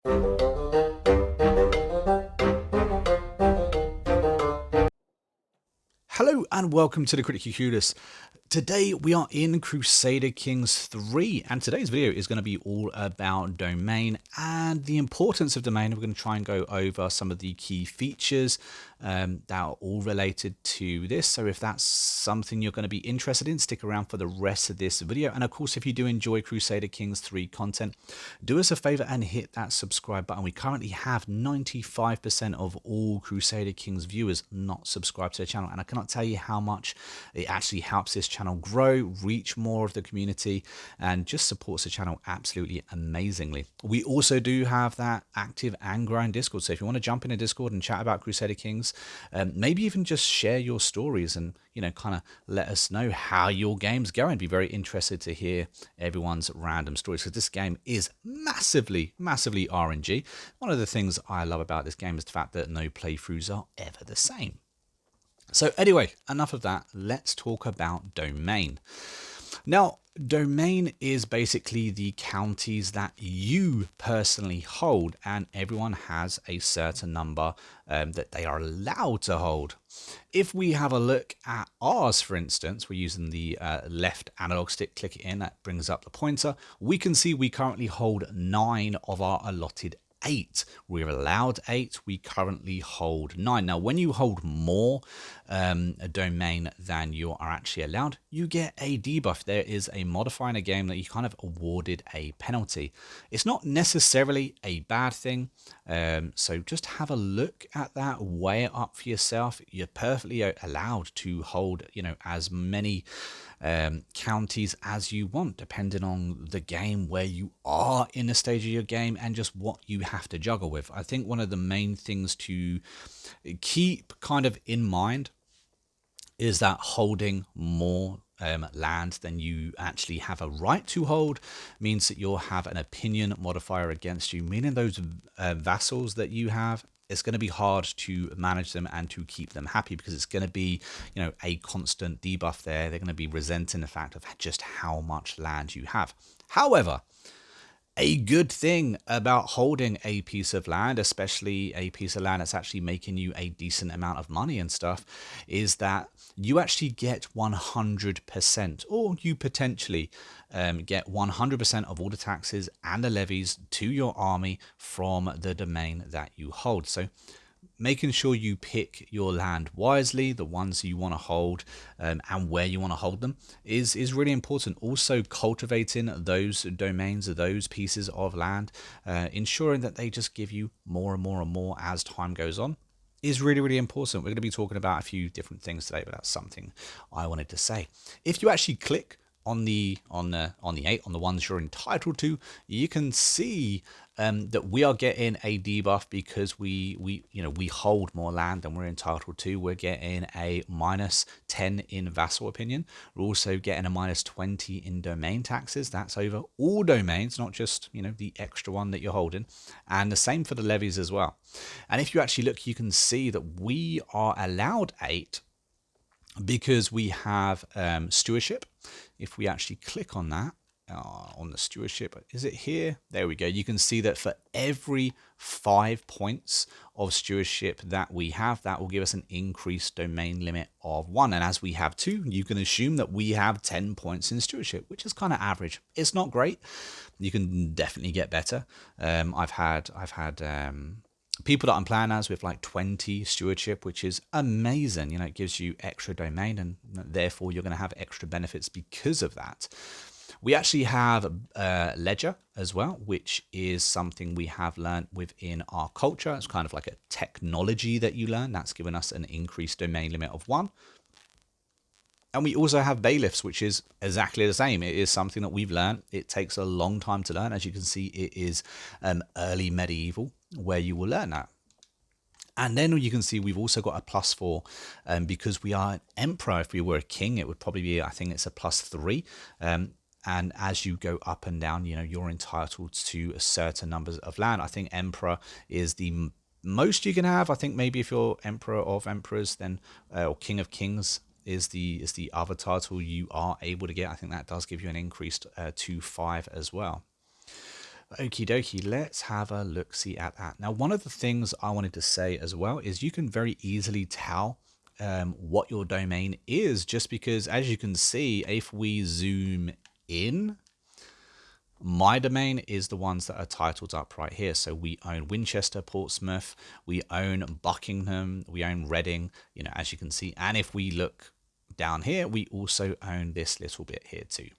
Hello and welcome to the Critically Clueless. Today we are in Crusader Kings 3 and today's video is going to be all about domain and the importance of domain. We're going to try and go over some of the key features that are all related to this. So if that's something you're going to be interested in, stick around for the rest of this video. And of course, if you do enjoy Crusader Kings 3 content, do us a favor and hit that subscribe button. We currently have 95% of all Crusader Kings viewers not subscribed to the channel, and I cannot tell you how much it actually helps this channel grow, reach more of the community, and just supports the channel absolutely amazingly. We also do have that active and growing Discord, so if you want to jump in a Discord and chat about Crusader Kings, maybe even just share your stories and kind of let us know how your game's going. Be very interested to hear everyone's random stories, because this game is massively RNG. One of the things I love about this game is the fact that no playthroughs are ever the same. So anyway, enough of that. Let's talk about domain. Now, domain is basically the counties that you personally hold, and everyone has a certain number that they are allowed to hold. If we have a look at ours, for instance, we're using the left analog stick, click it in, that brings up the pointer. We can see we currently hold 9 of our allotted 8. We're allowed 8. We currently hold 9. Now, when you hold more a domain than you are actually allowed, you get a debuff. There is a modifier in a game that you kind of awarded a penalty. It's not necessarily a bad thing. So just have a look at that, weigh it up for yourself. You're perfectly allowed to hold, as many counties as you want, depending on the game, where you are in the stage of your game, and just what you have to juggle with. I think one of the main things to keep kind of in mind is that holding more land than you actually have a right to hold means that you'll have an opinion modifier against you, meaning those vassals that you have, it's going to be hard to manage them and to keep them happy, because it's going to be, a constant debuff there. They're going to be resenting the fact of just how much land you have. However, a good thing about holding a piece of land, especially a piece of land that's actually making you a decent amount of money and stuff, is that you actually get 100%, or you potentially get 100% of all the taxes and the levies to your army from the domain that you hold. So making sure you pick your land wisely, the ones you want to hold, and where you want to hold them is really important. Also, cultivating those domains, those pieces of land, ensuring that they just give you more and more and more as time goes on, is really important. We're going to be talking about a few different things today, but that's something I wanted to say. If you actually click on the 8, on the ones you're entitled to, you can see that we are getting a debuff because we hold more land than we're entitled to. We're getting a -10 in vassal opinion. We're also getting a -20 in domain taxes. That's over all domains, not just the extra one that you're holding, and the same for the levies as well. And if you actually look, you can see that we are allowed 8 because we have stewardship. If we actually click on that, on the stewardship, is it here? There we go. You can see that for every 5 points of stewardship that we have, that will give us an increased domain limit of 1. And as we have 2, you can assume that we have 10 points in stewardship, which is kind of average. It's not great. You can definitely get better. I've had people that I'm playing as with like 20 stewardship, which is amazing. It gives you extra domain, and therefore you're going to have extra benefits because of that. We actually have ledger as well, which is something we have learned within our culture. It's kind of like a technology that you learn. That's given us an increased domain limit of 1. And we also have bailiffs, which is exactly the same. It is something that we've learned. It takes a long time to learn. As you can see, it is early medieval where you will learn that. And then you can see we've also got a +4 because we are an emperor. If we were a king, it would probably be, I think it's a +3. And as you go up and down, you're entitled to a certain numbers of land. I think emperor is the most you can have. I think maybe if you're emperor of emperors, then or king of kings is the other title you are able to get. I think that does give you an increased to 5 as well. Okie dokie, let's have a look-see at that. Now, one of the things I wanted to say as well is you can very easily tell what your domain is, just because, as you can see, if we zoom in, my domain is the ones that are titled up right here. So we own Winchester, Portsmouth, we own Buckingham, we own Reading, as you can see. And if we look down here, we also own this little bit here too.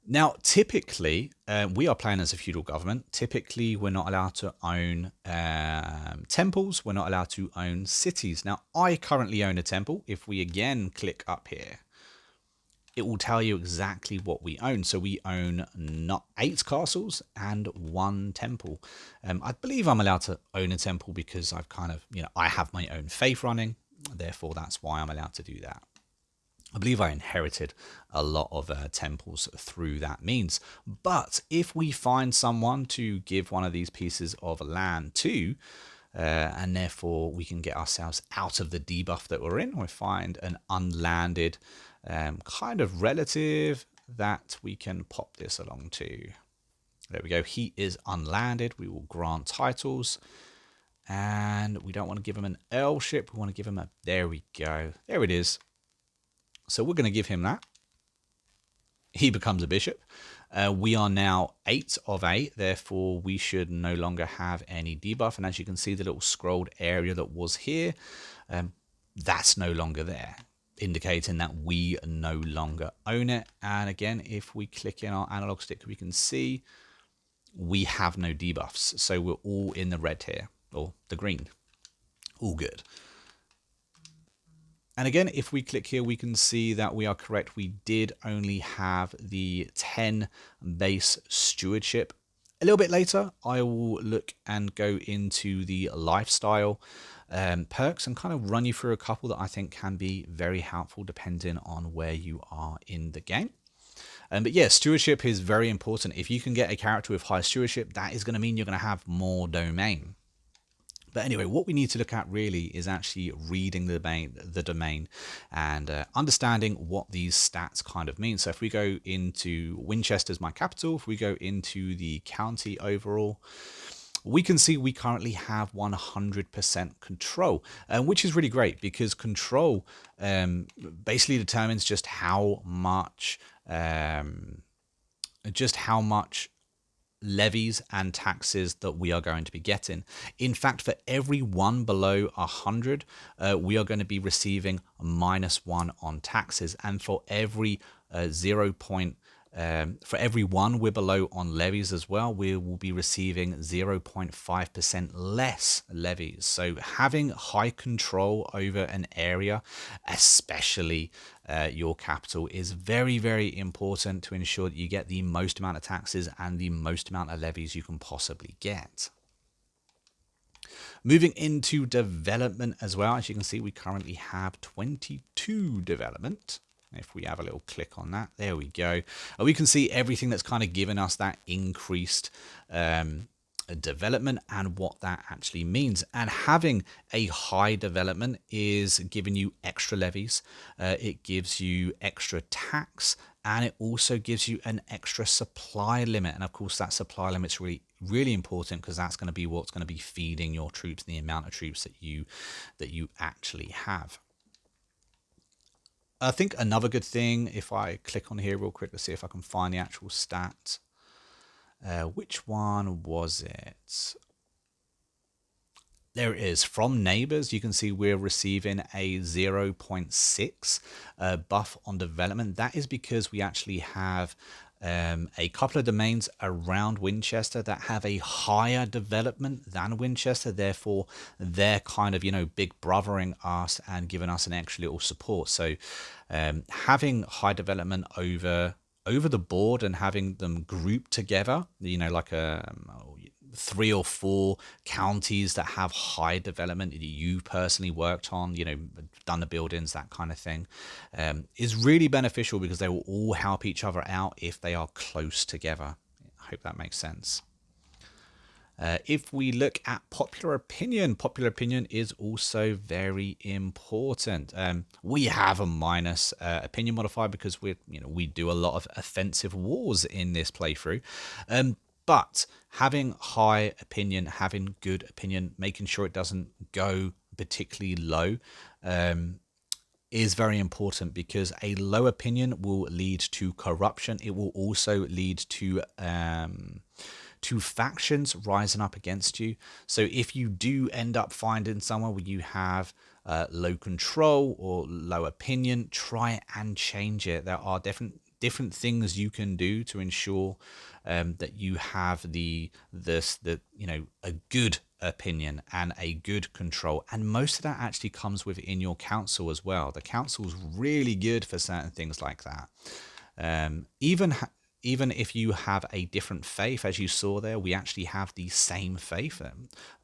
Now, typically, we are playing as a feudal government. Typically, we're not allowed to own temples. We're not allowed to own cities. Now, I currently own a temple. If we again click up here, it will tell you exactly what we own. So we own not 8 castles and 1 temple. I believe I'm allowed to own a temple because I've kind of, I have my own faith running. Therefore, that's why I'm allowed to do that. I believe I inherited a lot of temples through that means. But if we find someone to give one of these pieces of land to, and therefore we can get ourselves out of the debuff that we're in, we find an unlanded kind of relative that we can pop this along to. There we go. He is unlanded. We will grant titles. And we don't want to give him an earlship. We want to give him a... There we go. There it is. So we're going to give him that. He becomes a bishop. We are now 8 of 8, therefore we should no longer have any debuff. And as you can see, the little scrolled area that was here, that's no longer there, indicating that we no longer own it. And again, if we click in our analog stick, we can see we have no debuffs. So we're all in the red here, or the green. All good. And again, if we click here, we can see that we are correct. We did only have the 10 base stewardship. A little bit later, I will look and go into the lifestyle perks and kind of run you through a couple that I think can be very helpful depending on where you are in the game. But yeah, stewardship is very important. If you can get a character with high stewardship, that is going to mean you're going to have more domain. But anyway, what we need to look at really is actually reading the domain and understanding what these stats kind of mean. So if we go into Winchester as my capital, if we go into the county overall, we can see we currently have 100% control, which is really great because control basically determines just how much levies and taxes that we are going to be getting. In fact, for every one below 100, we are going to be receiving -1 on taxes, and for every for every 1 we're below on levies as well, we will be receiving 0.5% less levies. So having high control over an area, especially your capital, is very, very important to ensure that you get the most amount of taxes and the most amount of levies you can possibly get. Moving into development as well, as you can see, we currently have 22 development. If we have a little click on that, there we go. We can see everything that's kind of given us that increased development and what that actually means. And having a high development is giving you extra levies. It gives you extra tax, and it also gives you an extra supply limit. And of course, that supply limit is really, really important because that's going to be what's going to be feeding your troops and the amount of troops that you actually have. I think another good thing, if I click on here real quick to see if I can find the actual stat. Which one was it? There it is. From neighbors, you can see we're receiving a 0.6 buff on development. That is because we actually have a couple of domains around Winchester that have a higher development than Winchester. Therefore, they're kind of, big brothering us and giving us an extra little support. So having high development over the board and having them grouped together, like 3 or 4 counties that have high development that you personally worked on, done the buildings, that kind of thing, is really beneficial because they will all help each other out if they are close together. I hope that makes sense. If we look at popular opinion is also very important. We have a minus opinion modifier because we do a lot of offensive wars in this playthrough. But having high opinion, having good opinion, making sure it doesn't go particularly low, is very important because a low opinion will lead to corruption. It will also lead to factions rising up against you. So if you do end up finding somewhere where you have low control or low opinion, try and change it. There are different things you can do to ensure that you have the a good opinion and a good control, and most of that actually comes within your council as well. The council's really good for certain things like that. Even if you have a different faith, as you saw there, we actually have the same faith.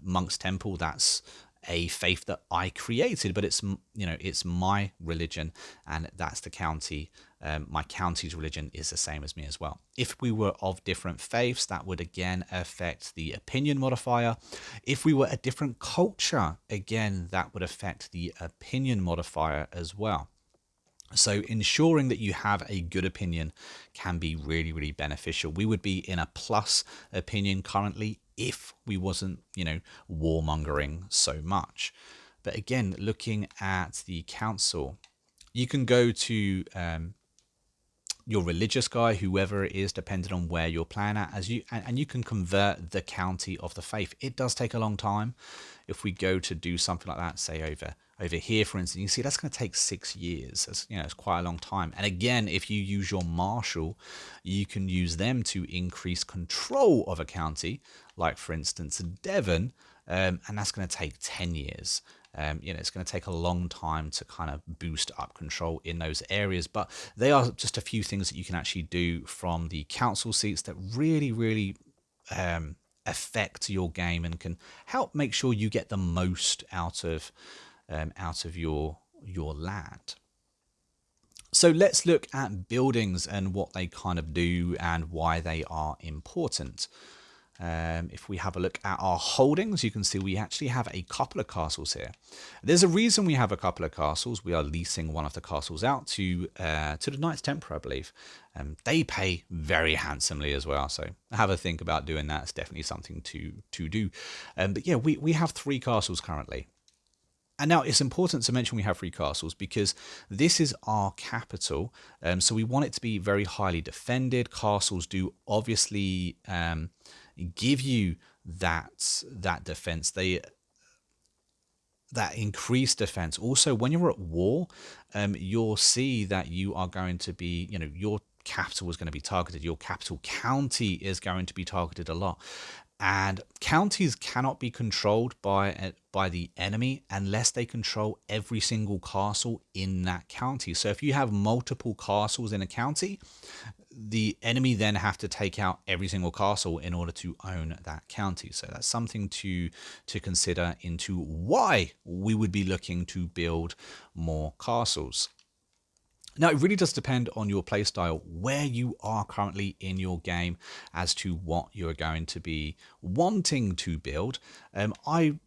Monk's Temple, that's a faith that I created, but it's my religion, and that's the county. My county's religion is the same as me as well. If we were of different faiths, that would again affect the opinion modifier. If we were a different culture, again, that would affect the opinion modifier as well. So ensuring that you have a good opinion can be really, really beneficial. We would be in a plus opinion currently if we wasn't, warmongering so much. But again, looking at the council, you can go to your religious guy, whoever it is, depending on where you're playing at, and you can convert the county of the faith. It does take a long time. If we go to do something like that, say over here, for instance, you see that's going to take 6 years. It's quite a long time. And again, if you use your marshal, you can use them to increase control of a county, like for instance Devon, and that's going to take 10 years. It's going to take a long time to kind of boost up control in those areas, but they are just a few things that you can actually do from the council seats that really, really affect your game and can help make sure you get the most out of your land. So let's look at buildings and what they kind of do and why they are important. If we have a look at our holdings, you can see we actually have a couple of castles here. There's a reason we have a couple of castles. We are leasing one of the castles out to the Knights Templar, I believe. They pay very handsomely as well, so have a think about doing that. It's definitely something to do. But yeah, we have 3 castles currently. And now it's important to mention we have 3 castles because this is our capital. So we want it to be very highly defended. Castles do obviously give you that defense. That increased defense. Also, when you're at war, you'll see that you are going to be, your capital is going to be targeted. Your capital county is going to be targeted a lot. And counties cannot be controlled by the enemy unless they control every single castle in that county. So if you have multiple castles in a county, the enemy then have to take out every single castle in order to own that county. So that's something to consider into why we would be looking to build more castles. Now, it really does depend on your playstyle, where you are currently in your game as to what you're going to be wanting to build. I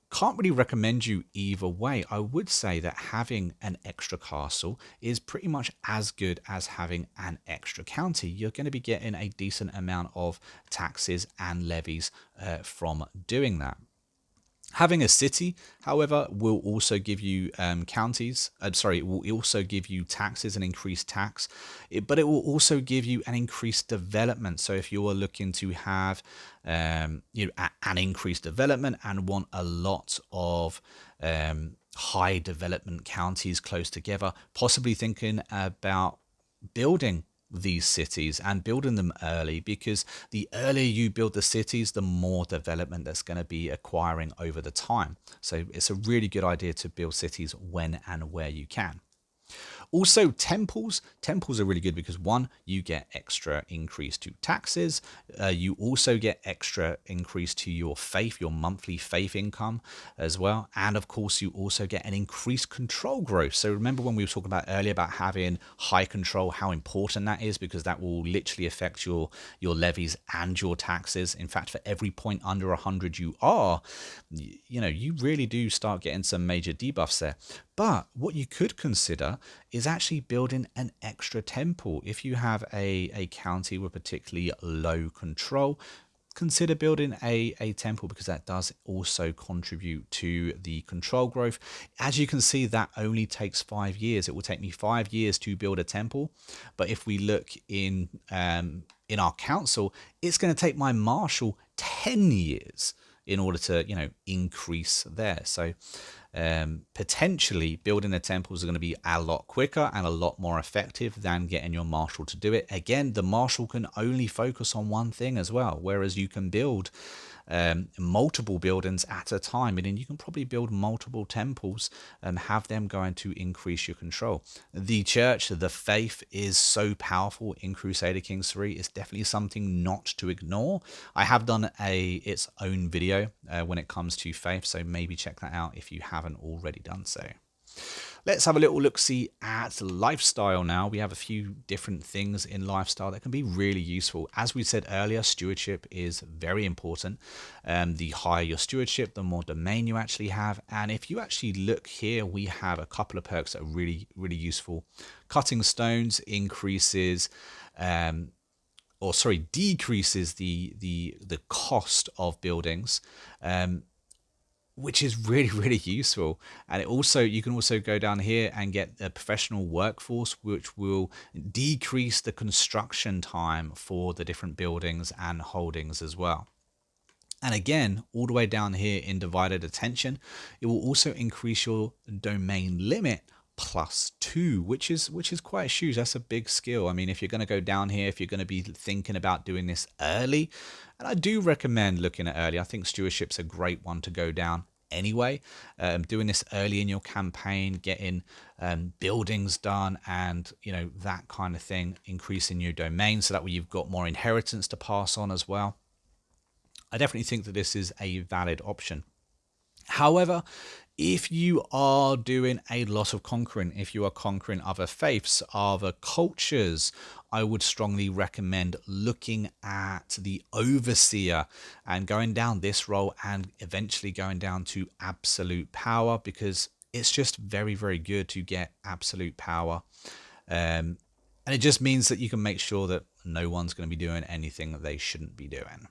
can't really recommend you either way. I would say that having an extra castle is pretty much as good as having an extra county. You're going to be getting a decent amount of taxes and levies from doing that. Having a city, however, will also give you counties. It will also give you taxes and increased tax, but it will also give you an increased development. So if you are looking to have an increased development and want a lot of high development counties close together, possibly thinking about building these cities and building them early, because the earlier you build the cities, the more development that's going to be acquiring over the time. So it's a really good idea to build cities when and where you can. Also, temples. Temples are really good because one, you get extra increase to taxes. You also get extra increase to your faith, your monthly faith income as well. And of course, you also get an increased control growth. So remember when we were talking about earlier about having high control, how important that is, because that will literally affect your levies and your taxes. In fact, for every point under 100 you are, you really do start getting some major debuffs there. But what you could consider is actually building an extra temple. If you have a county with particularly low control, consider building a temple, because that does also contribute to the control growth. As you can see, that only takes 5 years. It will take me 5 years to build a temple. But if we look in our council, it's going to take my marshal 10 years in order to increase there. So potentially building the temples are going to be a lot quicker and a lot more effective than getting your marshal to do it. Again, the marshal can only focus on one thing as well, whereas you can build multiple buildings at a time, and then you can probably build multiple temples and have them going to increase your control. The church, the faith, is so powerful in Crusader Kings 3. It's definitely something not to ignore. I have done its own video when it comes to faith, so maybe check that out if you haven't already done so. Let's have a little look-see at lifestyle now. We have a few different things in lifestyle that can be really useful. As we said earlier, stewardship is very important. The higher your stewardship, the more domain you actually have. And if you actually look here, we have a couple of perks that are really, really useful. Cutting stones increases decreases the cost of buildings, which is really, really useful. And you can also go down here and get a professional workforce, which will decrease the construction time for the different buildings and holdings as well. And again, all the way down here in divided attention, it will also increase your domain limit +2, which is quite huge. That's a big skill. I mean, if you're going to go down here, if you're going to be thinking about doing this early, and I do recommend looking at early. I think stewardship's a great one to go down anyway. Doing this early in your campaign, getting buildings done, and that kind of thing, increasing your domain so that way you've got more inheritance to pass on as well. I definitely think that this is a valid option. However, if you are doing a lot of conquering, if you are conquering other faiths, other cultures, I would strongly recommend looking at the overseer and going down this role and eventually going down to absolute power, because it's just very, very good to get absolute power. And it just means that you can make sure that no one's going to be doing anything that they shouldn't be doing.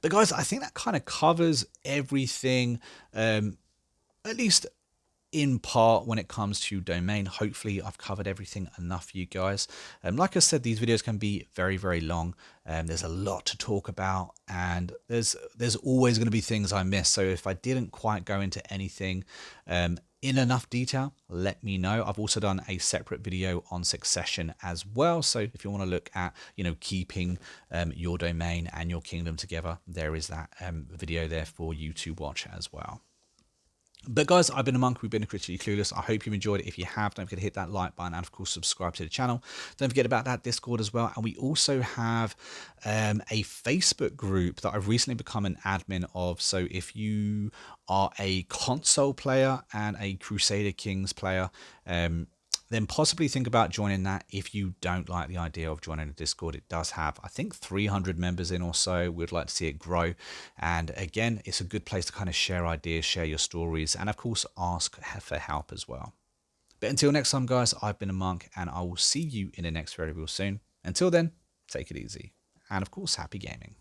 But guys, I think that kind of covers everything, at least in part when it comes to domain. Hopefully I've covered everything enough for you guys. Like I said, these videos can be very, very long. There's a lot to talk about, and there's always going to be things I miss. So if I didn't quite go into anything in enough detail, let me know. I've also done a separate video on succession as well. So if you want to look at, keeping your domain and your kingdom together, there is that video there for you to watch as well. But guys, I've been a monk. We've been Critically Clueless. I hope you enjoyed it. If you have, don't forget to hit that like button and of course subscribe to the channel. Don't forget about that Discord as well. And we also have a Facebook group that I've recently become an admin of. So if you are a console player and a Crusader Kings player, then possibly think about joining that. If you don't like the idea of joining a Discord, it does have, I think, 300 members in or so. We'd like to see it grow. And again, it's a good place to kind of share ideas, share your stories, and of course, ask for help as well. But until next time, guys, I've been a monk, and I will see you in the next video real soon. Until then, take it easy. And of course, happy gaming.